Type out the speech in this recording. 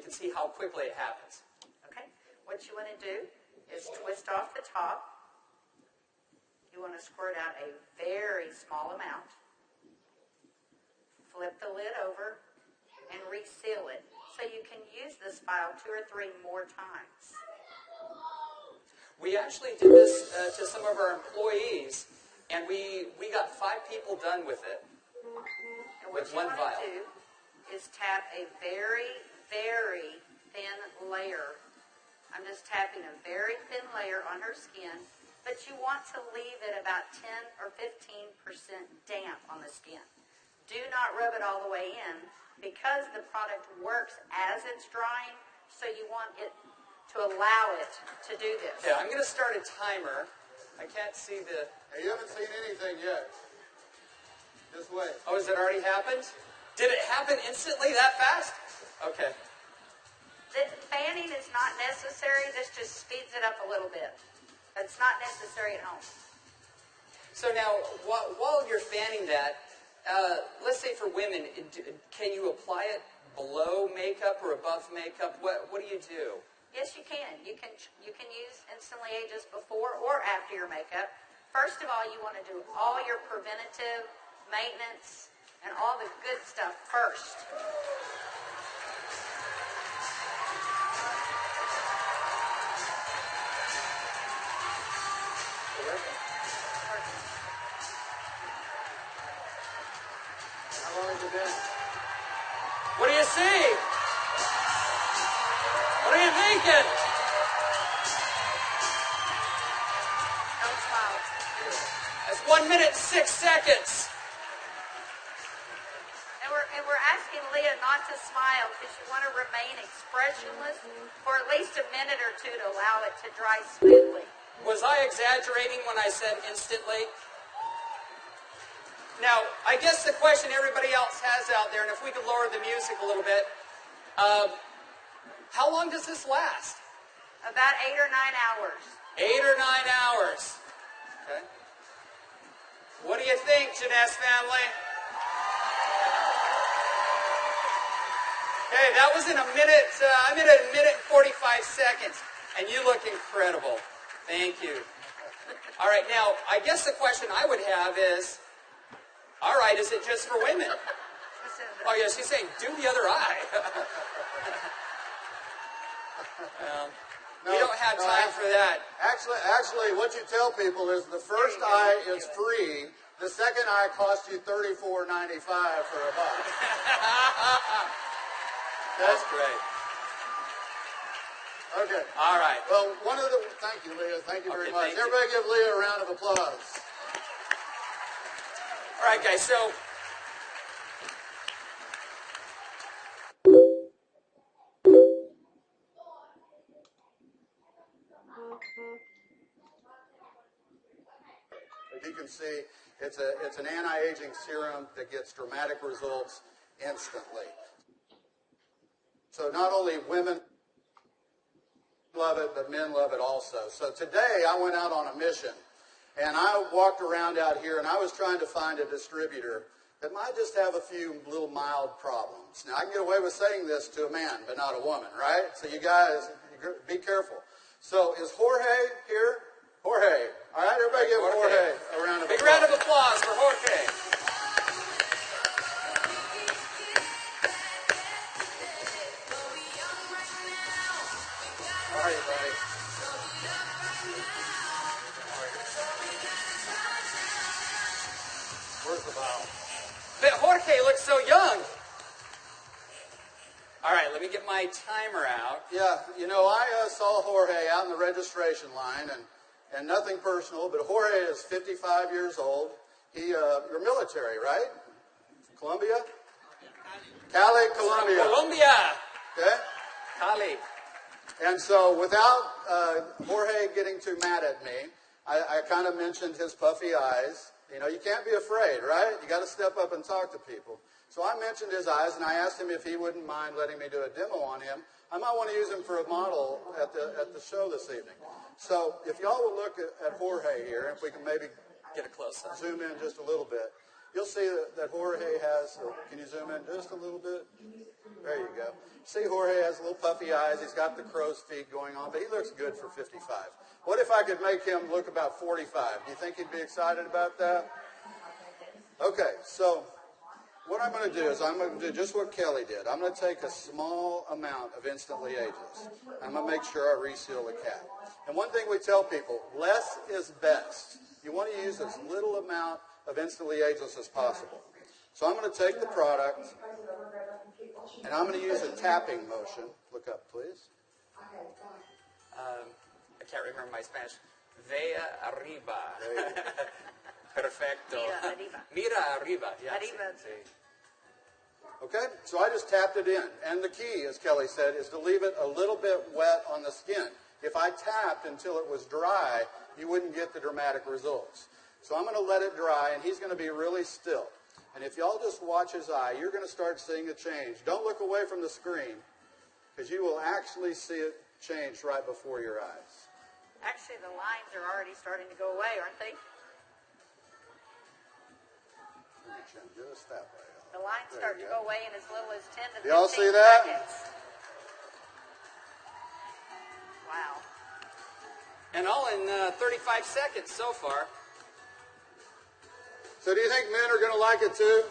can see how quickly it happens. Okay. What you want to do is twist off the top. You want to squirt out a very small amount. Flip the lid over and reseal it so you can use this file 2 or 3 more times. We actually did this to some of our employees, and we got 5 people done with it. And what you want to do is tap a very, very thin layer. I'm just tapping a very thin layer on her skin, but you want to leave it about 10 or 15% damp on the skin. Do not rub it all the way in because the product works as it's drying, so you want it to allow it to do this. Okay, I'm going to start a timer. I can't see the... Hey, you haven't seen anything yet. Just wait. Oh, has it already happened? Did it happen instantly that fast? Okay. The fanning is not necessary. This just speeds it up a little bit. It's not necessary at home. So now, while you're fanning that, let's say for women, can you apply it below makeup or above makeup? What do you do? Yes, you can. You can use Instantly Ageless before or after your makeup. First of all, you want to do all your preventative maintenance and all the good stuff first. How long has it been? What do you see? What are you thinking? Don't smile. That's 1 minute and 6 seconds. And we're asking Leah not to smile because you want to remain expressionless for at least a minute or 2 to allow it to dry smoothly. Was I exaggerating when I said instantly? Now, I guess the question everybody else has out there, and if we could lower the music a little bit, how long does this last? About 8 or 9 hours. 8 or 9 hours. Okay. What do you think, Jeunesse family? Okay, that was in a minute, I'm at a minute and 45 seconds, and you look incredible. Thank you. All right, now, I guess the question I would have is, all right, is it just for women? Oh, yeah, she's saying, do the other eye. We don't have time for that. Actually, what you tell people is the first eye is free. The second eye costs you $34.95 for a buck. That's great. Okay. All right. Well, thank you, Leah. Thank you very much. Thank you. Everybody give Leah a round of applause. All right, guys, so as you can see, it's an anti-aging serum that gets dramatic results instantly. So not only women love it, but men love it also. So today I went out on a mission, and I walked around out here, and I was trying to find a distributor that might just have a few little mild problems. Now, I can get away with saying this to a man, but not a woman, right? So you guys, be careful. So is Jorge here? Jorge. All right, everybody give Jorge a round of applause. big round of applause for Jorge. How are you, buddy? Where's the bottle? But Jorge looks so young. All right, let me get my timer out. Yeah, you know, I saw Jorge out in the registration line, and nothing personal, but Jorge is 55 years old. You're military, right? Colombia? Cali, Colombia. Colombia. Okay? Cali. And so without Jorge getting too mad at me, I kind of mentioned his puffy eyes. You know, you can't be afraid, right? You got to step up and talk to people. So I mentioned his eyes, and I asked him if he wouldn't mind letting me do a demo on him. I might want to use him for a model at the show this evening. So if y'all will look at Jorge here, if we can maybe Get a close up. zoom in just a little bit. you'll see that Jorge has, can you zoom in just a little bit? There you go. See, Jorge has little puffy eyes. He's got the crow's feet going on, but he looks good for 55. What if I could make him look about 45? Do you think he'd be excited about that? Okay, so what I'm going to do is I'm going to do just what Kelly did. I'm going to take a small amount of Instantly Ageless. I'm going to make sure I reseal the cap. And one thing we tell people, less is best. You want to use as little amount of Instantly Ageless as possible. So I'm going to take the product, and I'm going to use a tapping motion. Look up, please. I can't remember my Spanish. Vea arriba. Perfecto. Mira arriba. Mira arriba. Yes. Arriba. Sí. Okay, so I just tapped it in. And the key, as Kelly said, is to leave it a little bit wet on the skin. If I tapped until it was dry, you wouldn't get the dramatic results. So I'm going to let it dry, and he's going to be really still. And if y'all just watch his eye, you're going to start seeing a change. Don't look away from the screen, because you will actually see it change right before your eyes. Actually, the lines are already starting to go away, aren't they? Just that way. The lines There start you to go. go away in as little as 10 to 15 Y'all see that? seconds. Wow. And all in 35 seconds so far. So do you think men are going to like it too?